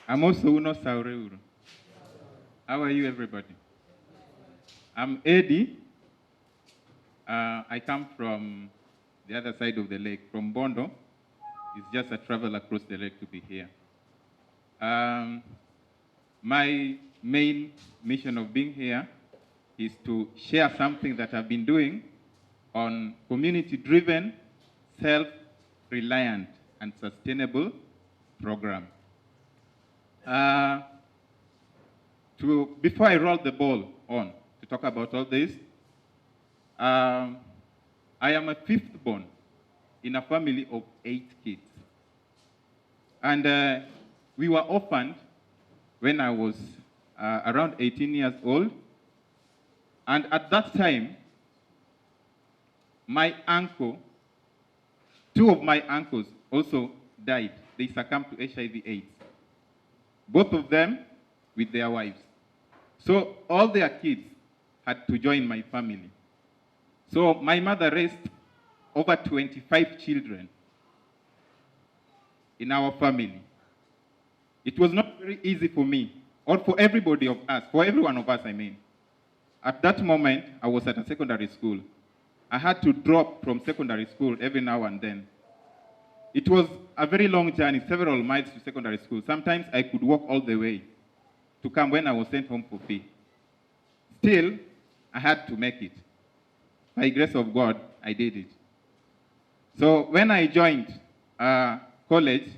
I'm also Uno Saureuro. How are you, everybody? I'm Eddie. I come from the other side of the lake, from Bondo. It's just a travel across the lake to be here. My main mission of being here is to share something that I've been doing on community-driven, self-reliant, and sustainable program. Before I roll the ball on to talk about all this, I am a fifth born in a family of 8 kids. And we were orphaned when I was around 18 years old. And at that time, my uncle, 2 of my uncles also died. They succumbed to HIV/AIDS. Both of them with their wives. So all their kids had to join my family. So my mother raised over 25 children in our family. It was not very easy for me, or for everybody of us, for every one of us, I mean. At that moment, I was at a secondary school. I had to drop from secondary school every now and then. It was a very long journey, several miles to secondary school. Sometimes I could walk all the way to come when I was sent home for fee. Still, I had to make it. By grace of God, I did it. So when I joined college,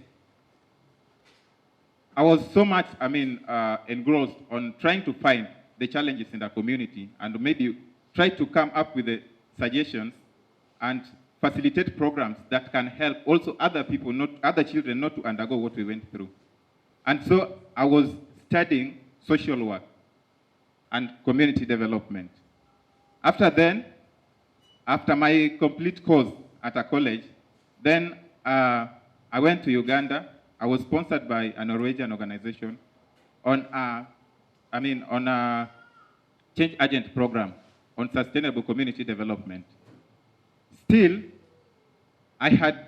I was so much, engrossed on trying to find the challenges in the community and maybe try to come up with the suggestions and facilitate programs that can help also other people, other children, not to undergo what we went through. And so I was studying social work and community development. After my complete course at a college, then I went to Uganda. I was sponsored by a Norwegian organization on a change agent program on sustainable community development. Still, I had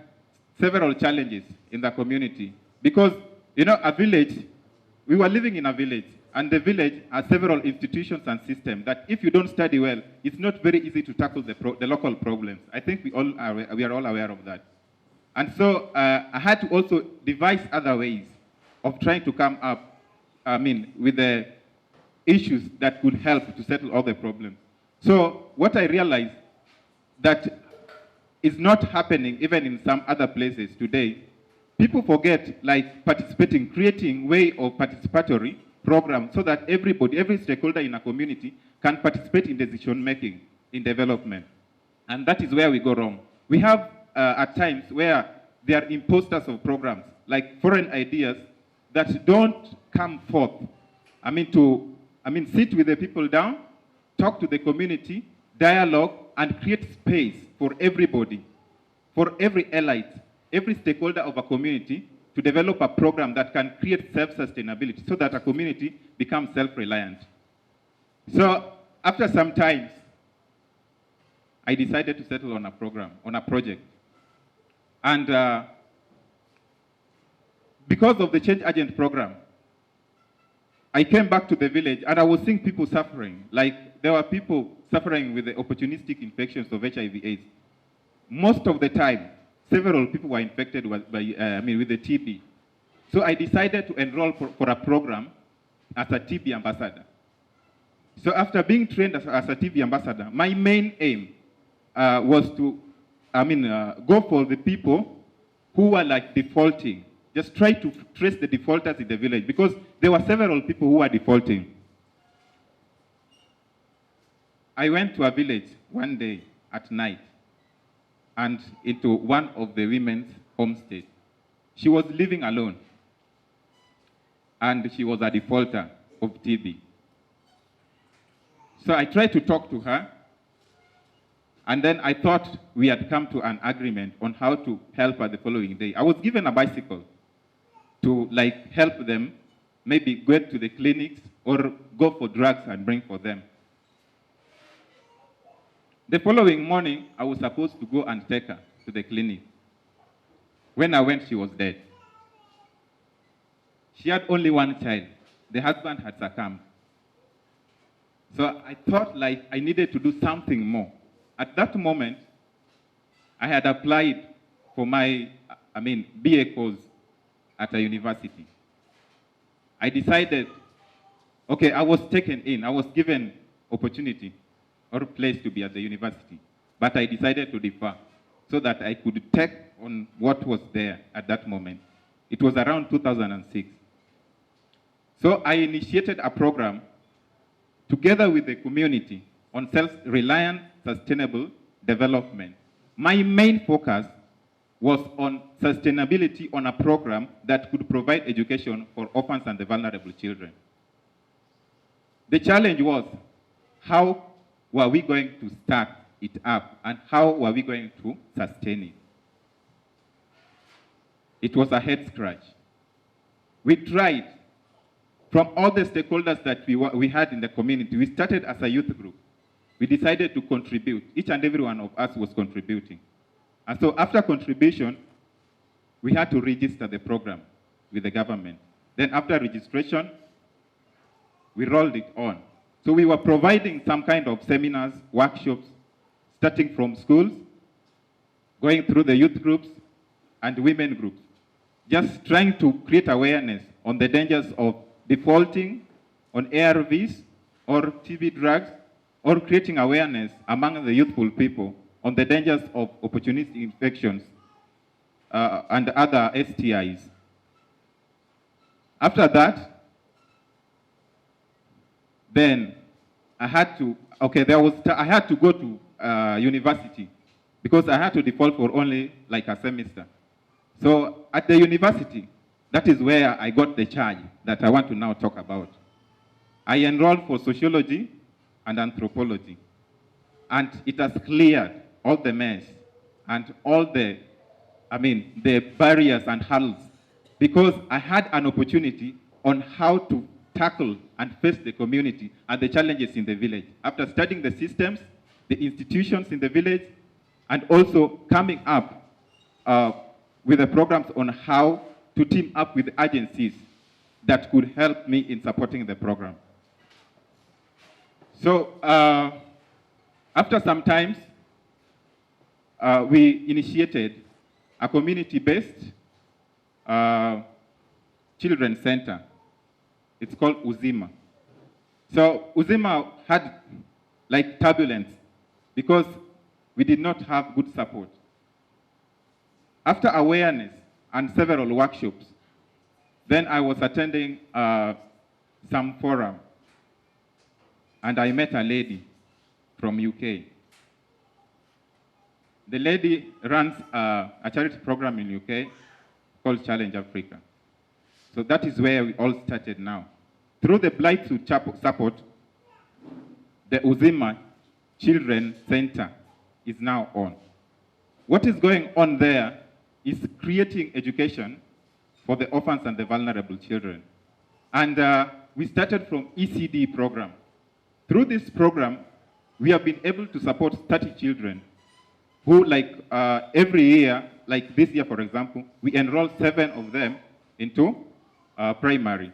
several challenges in the community because, a village, we were living in a village, and the village has several institutions and systems that if you don't study well, it's not very easy to tackle the local problems. I think we are all aware of that. And so I had to also devise other ways of trying to come up, with the issues that could help to settle all the problems. So what I realized that is not happening even in some other places today, people forget participating, creating way of participatory programs so that everybody, every stakeholder in a community can participate in decision making in development. And that is where we go wrong. We have at times where there are imposters of programs, like foreign ideas that don't come forth. Sit with the people down, talk to the community, dialogue, and create space for everybody, for every elite, every stakeholder of a community to develop a program that can create self-sustainability so that a community becomes self-reliant. So after some time, I decided to settle on a program, on a project. And because of the Change Agent program, I came back to the village and I was seeing people suffering. Like there were people suffering with the opportunistic infections of HIV/AIDS. Most of the time, several people were infected with the TB. So I decided to enroll for a program as a TB ambassador. So after being trained as a TB ambassador, my main aim was to go for the people who were defaulting. Just try to trace the defaulters in the village because there were several people who were defaulting. I went to a village one day at night and into one of the women's homestead. She was living alone and she was a defaulter of TB. So I tried to talk to her, and then I thought we had come to an agreement on how to help her the following day. I was given a bicycle to help them, maybe go to the clinics or go for drugs and bring for them. The following morning, I was supposed to go and take her to the clinic. When I went, she was dead. She had only one child. The husband had succumbed. So I thought like I needed to do something more. At that moment, I had applied for my, BA course at a university. I decided, okay, I was taken in. I was given opportunity or place to be at the university. But I decided to defer so that I could take on what was there at that moment. It was around 2006. So I initiated a program together with the community on self-reliant sustainable development. My main focus was on sustainability on a program that could provide education for orphans and the vulnerable children. The challenge was, how were we going to start it up and how were we going to sustain it? It was a head scratch. We tried from all the stakeholders that we had in the community. We started as a youth group. We decided to contribute. Each and every one of us was contributing. And so after contribution, we had to register the program with the government. Then after registration, we rolled it on. So we were providing some kind of seminars, workshops, starting from schools, going through the youth groups and women groups, just trying to create awareness on the dangers of defaulting on ARVs or TB drugs, or creating awareness among the youthful people on the dangers of opportunistic infections and other STIs. After that, then I had to, I had to go to university because I had to default for only like a semester. So at the university, that is where I got the charge that I want to now talk about. I enrolled for sociology and anthropology, and it has cleared all the mess and all the, the barriers and hurdles, because I had an opportunity on how to tackle and face the community and the challenges in the village. After studying the systems, the institutions in the village, and also coming up with the programs on how to team up with agencies that could help me in supporting the program. So after some time, we initiated a community-based children's center. It's called Uzima. So Uzima had like turbulence because we did not have good support. After awareness and several workshops, then I was attending some forum, and I met a lady from UK. The lady runs a charity program in UK called Challenge Africa. So that is where we all started now. Through the Blight to support, the Uzima Children Center is now on. What is going on there is creating education for the orphans and the vulnerable children. And we started from ECD program. Through this program, we have been able to support 30 children who, like every year, like this year, for example, we enroll 7 of them into primary.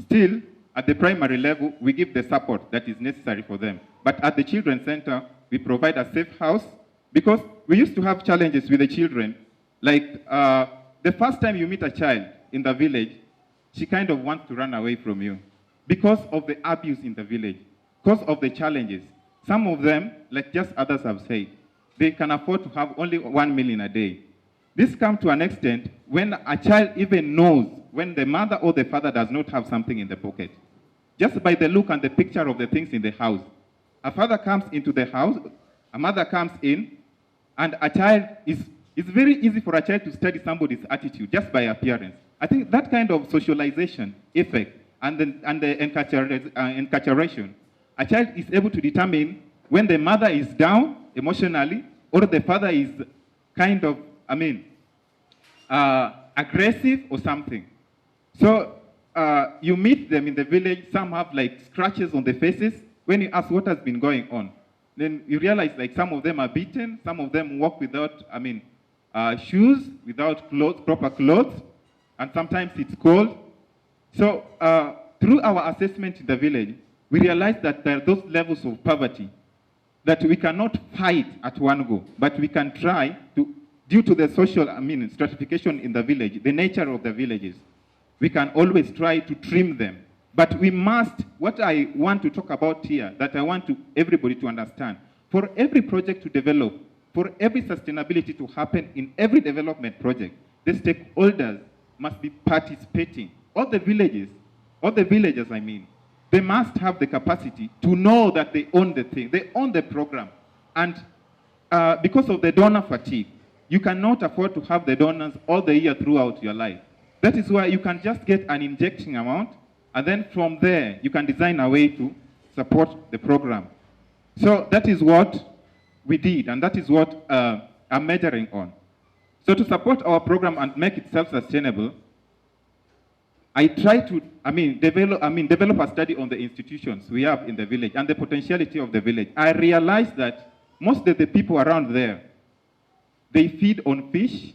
Still, at the primary level, we give the support that is necessary for them. But at the Children's Center, we provide a safe house because we used to have challenges with the children. Like the first time you meet a child in the village, she kind of wants to run away from you because of the abuse in the village, because of the challenges. Some of them, like just others have said, they can afford to have only 1 million a day. This comes to an extent when a child even knows when the mother or the father does not have something in the pocket. Just by the look and the picture of the things in the house. A father comes into the house, a mother comes in, and a child it's very easy for a child to study somebody's attitude just by appearance. I think that kind of socialization effect and the enculturation, a child is able to determine when the mother is down emotionally or the father is kind of, aggressive or something. So you meet them in the village, some have like scratches on their faces. When you ask what has been going on, then you realize like some of them are beaten, some of them walk without, shoes, without clothes, proper clothes, and sometimes it's cold. So through our assessment in the village, we realized that there are those levels of poverty that we cannot fight at one go, but we can try to, due to the social, stratification in the village, the nature of the villages, we can always try to trim them. But we must, what I want to talk about here, that I want everybody to understand, for every project to develop, for every sustainability to happen in every development project, the stakeholders must be participating. All the villagers, they must have the capacity to know that they own the thing, they own the program. And because of the donor fatigue, you cannot afford to have the donors all the year throughout your life. That is why you can just get an injecting amount, and then from there, you can design a way to support the program. So that is what we did, and that is what I'm measuring on. So to support our program and make it self-sustainable, I try to, develop a study on the institutions we have in the village and the potentiality of the village. I realized that most of the people around there, they feed on fish,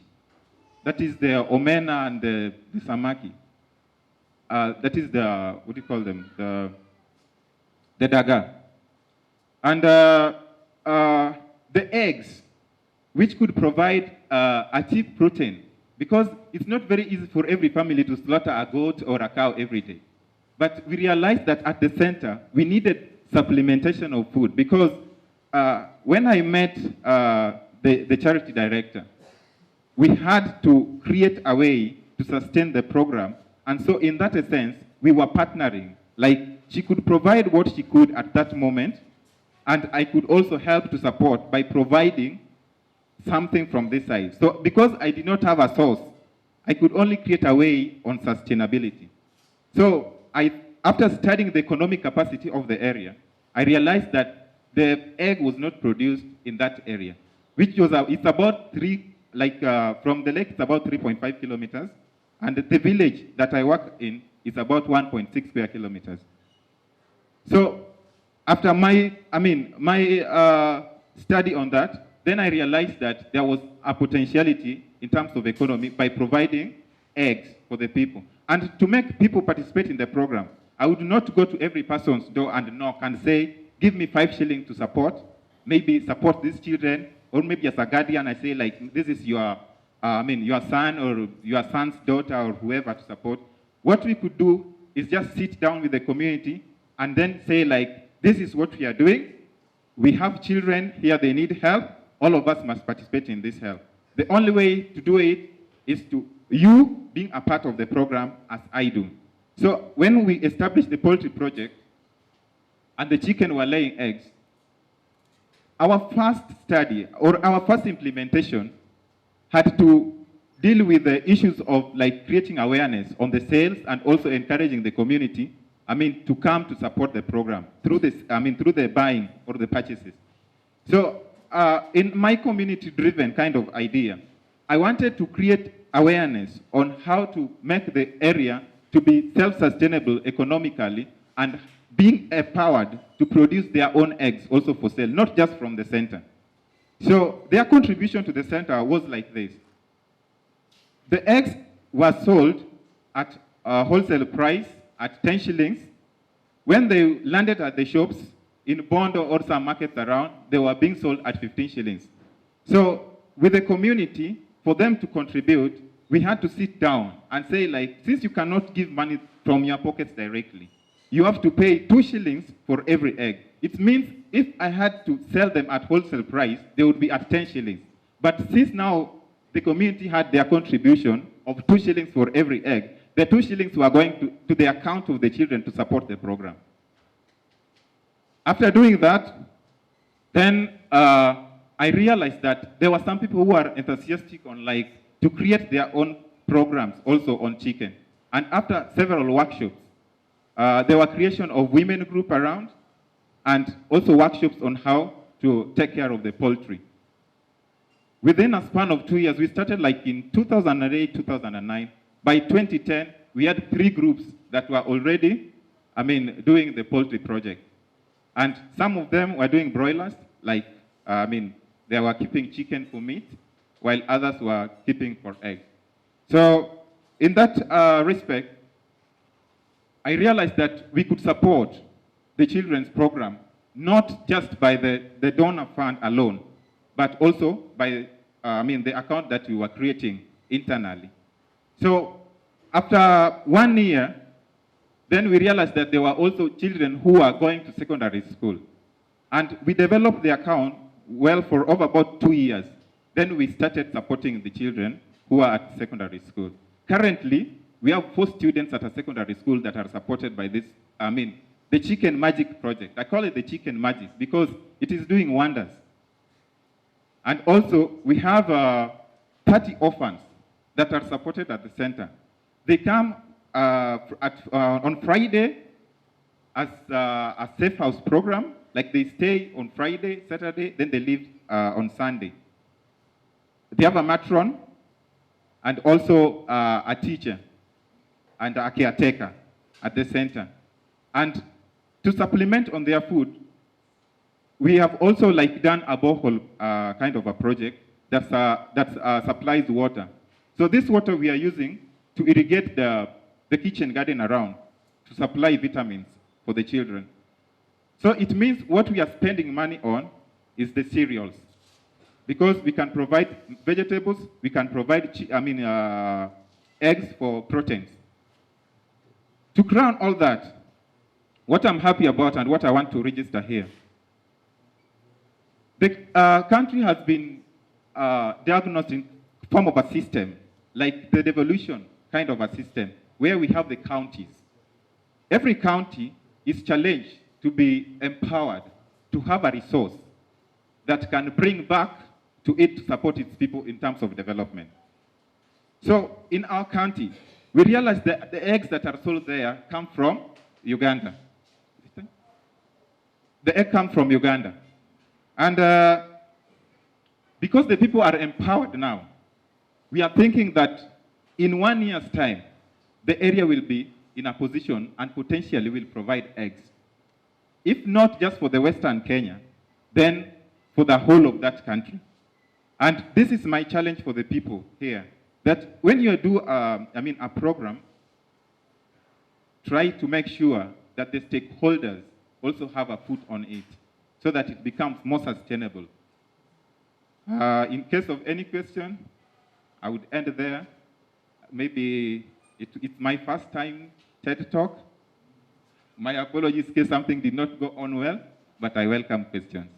that is the omena and the samaki. That is the, what do you call them? The daga. And the eggs, which could provide a cheap protein, because it's not very easy for every family to slaughter a goat or a cow every day. But we realized that at the center, we needed supplementation of food, because when I met the charity director, we had to create a way to sustain the program. And so in that sense, we were partnering. Like, she could provide what she could at that moment, and I could also help to support by providing something from this side. So because I did not have a source, I could only create a way on sustainability. So after studying the economic capacity of the area, I realized that the egg was not produced in that area, which was, it's about from the lake, it's about 3.5 kilometers, and the village that I work in is about 1.6 square kilometers. So after my study on that, then I realized that there was a potentiality in terms of economy by providing eggs for the people. And to make people participate in the program, I would not go to every person's door and knock and say, give me 5 shillings to support, maybe support these children, or maybe as a guardian, I say, like, this is your son or your son's daughter or whoever to support. What we could do is just sit down with the community and then say, like, this is what we are doing. We have children here, they need help. All of us must participate in this help. The only way to do it is to you being a part of the program as I do. So when we established the poultry project and the chicken were laying eggs, our first study or our first implementation had to deal with the issues of like creating awareness on the sales and also encouraging the community, to come to support the program through this, through the buying or the purchases. So in my community-driven kind of idea, I wanted to create awareness on how to make the area to be self-sustainable economically and being empowered to produce their own eggs also for sale, not just from the center. So their contribution to the center was like this. The eggs were sold at a wholesale price at 10 shillings. When they landed at the shops in Bondo or some markets around, they were being sold at 15 shillings. So with the community, for them to contribute, we had to sit down and say, like, since you cannot give money from your pockets directly, you have to pay 2 shillings for every egg. It means if I had to sell them at wholesale price, they would be at 10 shillings. But since now the community had their contribution of 2 shillings for every egg, the 2 shillings were going to the account of the children to support the program. After doing that, then I realized that there were some people who are enthusiastic on to create their own programs also on chicken. And after several workshops, there were creation of women group around and also workshops on how to take care of the poultry. Within a span of 2 years, we started in 2008, 2009. By 2010, we had 3 groups that were already, doing the poultry project. And some of them were doing broilers, they were keeping chicken for meat, while others were keeping for eggs. So in that respect, I realized that we could support the children's program not just by the donor fund alone, but also by the account that we were creating internally. So after 1 year, then we realized that there were also children who are going to secondary school. And we developed the account well for over about 2 years. Then we started supporting the children who are at secondary school. Currently, we have 4 students at a secondary school that are supported by this, the Chicken Magic project. I call it the Chicken Magic because it is doing wonders. And also, we have 30 orphans that are supported at the center. They come on Friday as a safe house program, like they stay on Friday, Saturday, then they leave on Sunday. They have a matron and also a teacher and a caretaker at the center. And to supplement on their food, we have also done a borehole kind of a project that supplies water. So this water we are using to irrigate the kitchen garden around to supply vitamins for the children. So it means what we are spending money on is the cereals. Because we can provide vegetables, we can provide eggs for proteins. To crown all that, what I'm happy about and what I want to register here, the country has been diagnosed in form of a system, like the devolution kind of a system, where we have the counties. Every county is challenged to be empowered to have a resource that can bring back to it to support its people in terms of development. So in our county, we realized that the eggs that are sold there come from Uganda. The egg comes from Uganda. And because the people are empowered now, we are thinking that in 1 year's time, the area will be in a position and potentially will provide eggs. If not just for the Western Kenya, then for the whole of that country. And this is my challenge for the people here, that when you do a program, try to make sure that the stakeholders also have a foot on it so that it becomes more sustainable. In case of any question, I would end there. Maybe it's my first time TED Talk. My apologies in case something did not go on well, but I welcome questions.